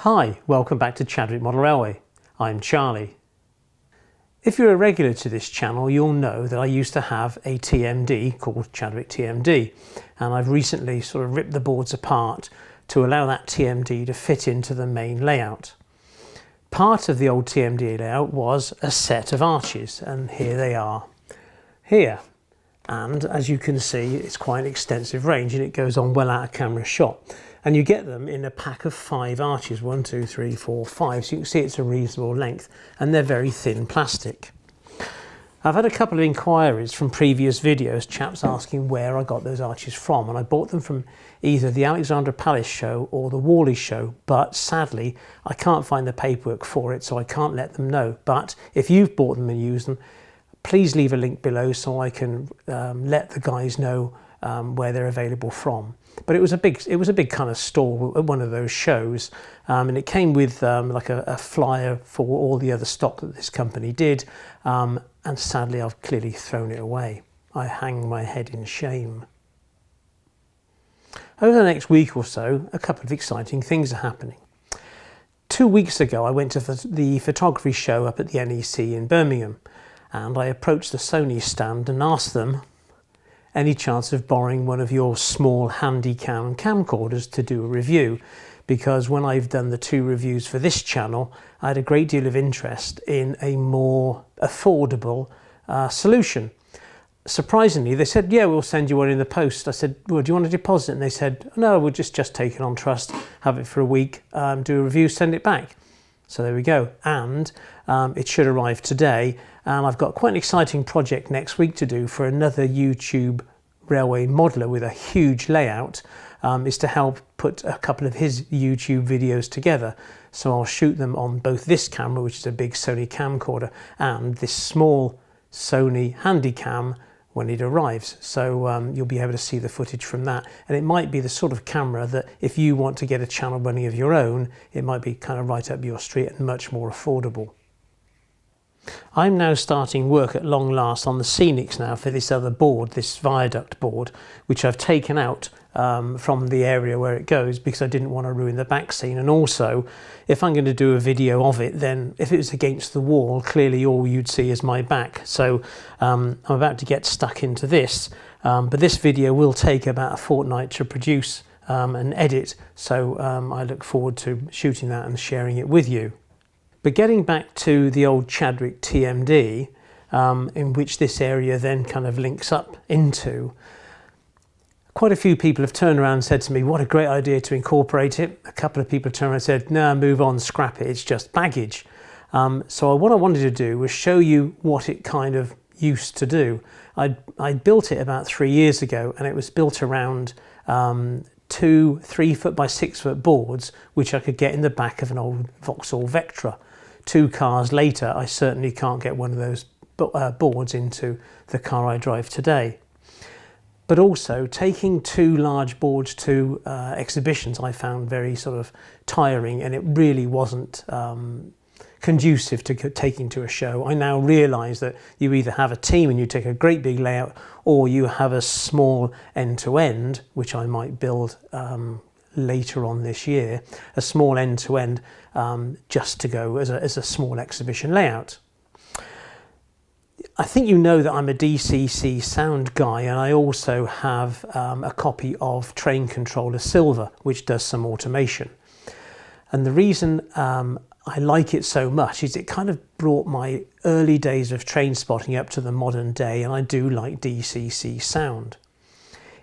Hi, welcome back to Chadwick ModelRailway. I'm Charlie. If you're a regular to this channel, you'll know that I used to have a TMD called Chadwick TMD, and I've recently sort of ripped the boards apart to allow that TMD to fit into the main layout. Part of the old TMD layout was a set of arches, and here they are here. And as you can see, it's quite an extensive range and it goes on well out of camera shot. And you get them in a pack of 5 arches, 1, 2, 3, 4, 5. So you can see it's a reasonable length and they're very thin plastic. I've had a couple of inquiries from previous videos, chaps asking where I got those arches from, and I bought them from either the Alexandra Palace show or the Whalley show, but sadly I can't find the paperwork for it, so I can't let them know. But if you've bought them and used them, please leave a link below so I can let the guys know where they're available from. But it was a big kind of stall at one of those shows, and it came with like a flyer for all the other stock that this company did, and sadly I've clearly thrown it away. I hang my head in shame. Over the next week or so, a couple of exciting things are happening. 2 weeks ago I went to the photography show up at the NEC in Birmingham, and I approached the Sony stand and asked them any chance of borrowing one of your small handycam camcorders to do a review, because when I've done the 2 reviews for this channel, I had a great deal of interest in a more affordable solution. Surprisingly, they said, yeah, we'll send you one in the post. I said, well, do you want a deposit? And they said, no, we'll just take it on trust, have it for a week, do a review, send it back. So there we go, and it should arrive today, and I've got quite an exciting project next week to do for another YouTube railway modeler with a huge layout, is to help put a couple of his YouTube videos together. So I'll shoot them on both this camera, which is a big Sony camcorder, and this small Sony Handycam when it arrives. So you'll be able to see the footage from that, and it might be the sort of camera that if you want to get a channel running of your own, it might be kind of right up your street and much more affordable. I'm now starting work at long last on the scenics now for this other board, this viaduct board, which I've taken out from the area where it goes because I didn't want to ruin the back scene. And also, if I'm going to do a video of it, then if it was against the wall, clearly all you'd see is my back. So I'm about to get stuck into this, but this video will take about a fortnight to produce and edit. So I look forward to shooting that and sharing it with you. But getting back to the old Chadwick TMD, in which this area then kind of links up into, quite a few people have turned around and said to me, what a great idea to incorporate it. A couple of people have turned around and said, no, move on, scrap it, it's just baggage. So what I wanted to do was show you what it kind of used to do. I built it about 3 years ago, and it was built around 2 3-foot by 6-foot boards, which I could get in the back of an old Vauxhall Vectra. 2 cars later, I certainly can't get one of those boards into the car I drive today. But also, taking 2 large boards to exhibitions I found very sort of tiring, and it really wasn't conducive to taking to a show. I now realise that you either have a team and you take a great big layout, or you have a small end-to-end, which I might build later on this year, a small end-to-end just to go as a small exhibition layout. I think you know that I'm a DCC sound guy, and I also have a copy of Train Controller Silver, which does some automation. And the reason I like it so much is it kind of brought my early days of train spotting up to the modern day, and I do like DCC sound.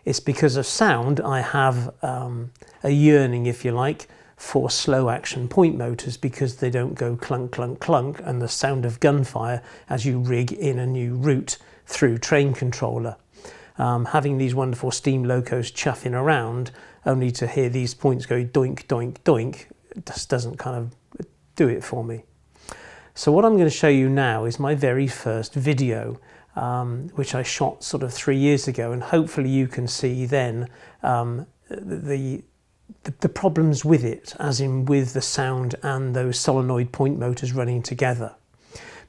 It's because of sound I have a yearning, if you like, for slow action point motors, because they don't go clunk, clunk, clunk, and the sound of gunfire as you rig in a new route through Train Controller. Having these wonderful steam locos chuffing around, only to hear these points go doink, doink, doink, just doesn't kind of do it for me. So what I'm going to show you now is my very first video, which I shot sort of 3 years ago, and hopefully you can see then the problems with it, as in with the sound and those solenoid point motors running together.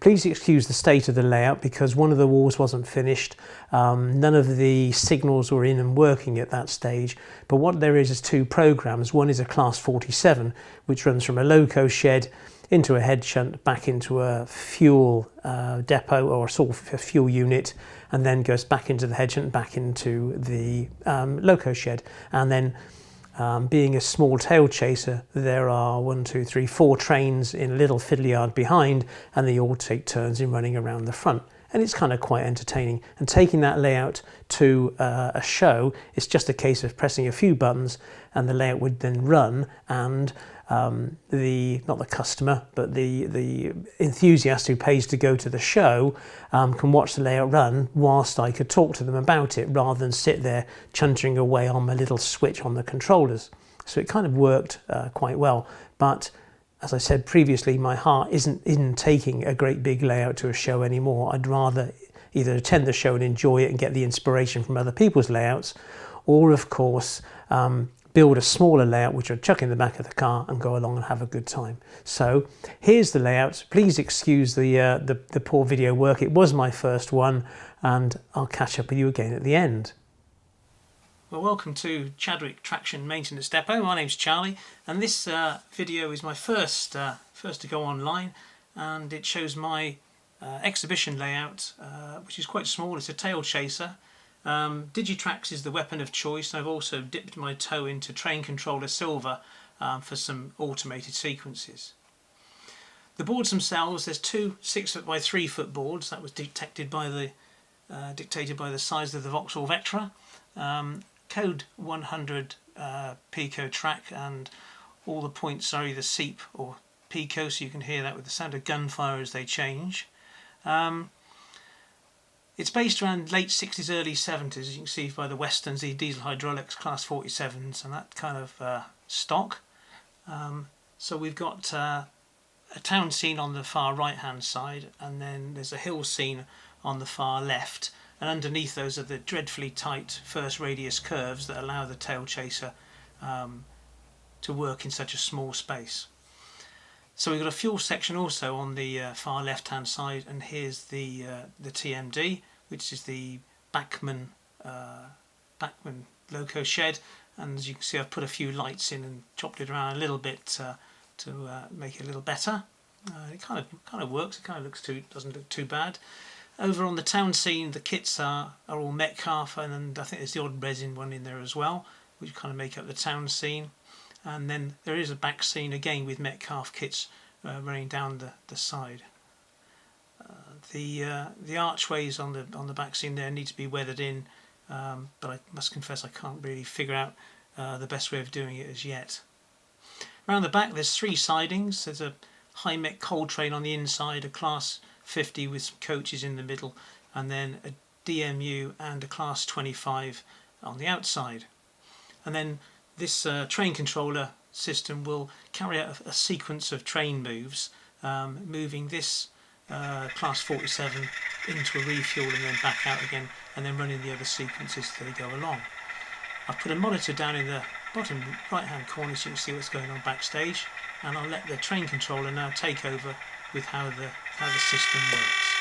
Please excuse the state of the layout because one of the walls wasn't finished. None of the signals were in and working at that stage, but what there is two programs. One is a class 47, which runs from a loco shed into a head shunt, back into a fuel depot or a sort of a fuel unit, and then goes back into the head shunt, back into the loco shed. And then being a small tail chaser, there are 4 trains in a little fiddle yard behind, and they all take turns in running around the front. And it's kind of quite entertaining. And taking that layout to a show, it's just a case of pressing a few buttons and the layout would then run, and not the customer, but the enthusiast who pays to go to the show can watch the layout run whilst I could talk to them about it, rather than sit there chuntering away on my little switch on the controllers. So it kind of worked quite well. But as I said previously, my heart isn't in taking a great big layout to a show anymore. I'd rather either attend the show and enjoy it and get the inspiration from other people's layouts, or of course build a smaller layout which I'd chuck in the back of the car and go along and have a good time. So here's the layout. Please excuse the poor video work. It was my first one, and I'll catch up with you again at the end. Well, welcome to Chadwick Traction Maintenance Depot. My name's Charlie, and this video is my first to go online, and it shows my exhibition layout, which is quite small. It's a tail chaser. Digitrax is the weapon of choice. I've also dipped my toe into Train Controller Silver for some automated sequences. The boards themselves, there's two 6-foot by 3-foot boards. That was dictated by the size of the Vauxhall Vectra. Code 100 Pico track, and all the points are either SEEP or Pico, so you can hear that with the sound of gunfire as they change. It's based around late 60s, early 70s, as you can see by the Westerns, the diesel hydraulics, class 47s, and that kind of stock. So we've got a town scene on the far right hand side, and then there's a hill scene on the far left, and underneath those are the dreadfully tight first radius curves that allow the tail chaser to work in such a small space. So we've got a fuel section also on the far left hand side, and here's the TMD, which is the Bachmann loco shed, and as you can see I've put a few lights in and chopped it around a little bit to make it a little better. It kind of works. It kind of doesn't look too bad. Over on the town scene, the kits are all Metcalf, and I think there's the odd resin one in there as well, which kind of make up the town scene. And then there is a back scene again with Metcalf kits running down the side. The archways on the back scene there need to be weathered in, but I must confess I can't really figure out the best way of doing it as yet. Around the back there's 3 sidings. There's a high mech coal train on the inside, a class 50 with some coaches in the middle, and then a DMU and a class 25 on the outside. And then this train controller system will carry out a sequence of train moves, moving this class 47 into a refuel and then back out again, and then running the other sequences as they go along. I've put a monitor down in the bottom right hand corner so you can see what's going on backstage, and I'll let the train controller now take over with how the system works.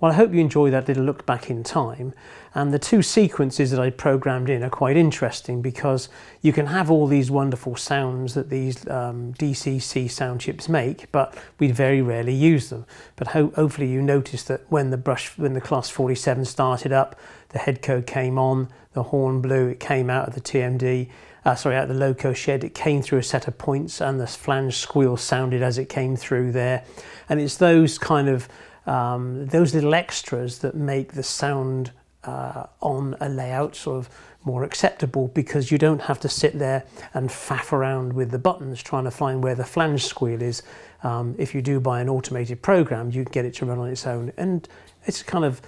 Well, I hope you enjoyed that little look back in time. And the two sequences that I programmed in are quite interesting because you can have all these wonderful sounds that these DCC sound chips make, but we very rarely use them. But hopefully you noticed that when the Class 47 started up, the head code came on, the horn blew, it came out of the TMD, out of the loco shed, it came through a set of points and the flange squeal sounded as it came through there. And it's those kind of, those little extras that make the sound on a layout sort of more acceptable, because you don't have to sit there and faff around with the buttons trying to find where the flange squeal is. If you do buy an automated program, you can get it to run on its own, and it's kind of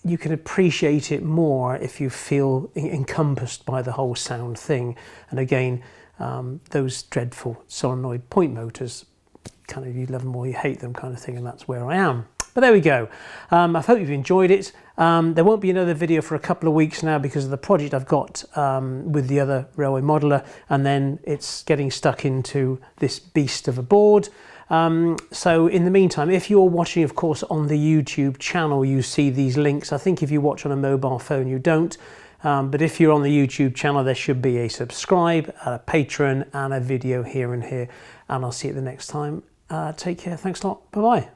you can appreciate it more if you feel encompassed by the whole sound thing. And again, those dreadful solenoid point motors, kind of you love them or you hate them kind of thing, and that's where I am. But there we go. I hope you've enjoyed it. There won't be another video for a couple of weeks now because of the project I've got with the other railway modeler, and then it's getting stuck into this beast of a board. So in the meantime, if you're watching, of course, on the YouTube channel, you see these links. I think if you watch on a mobile phone, you don't. But if you're on the YouTube channel, there should be a subscribe, a Patreon, and a video here and here. And I'll see you the next time. Take care. Thanks a lot. Bye-bye.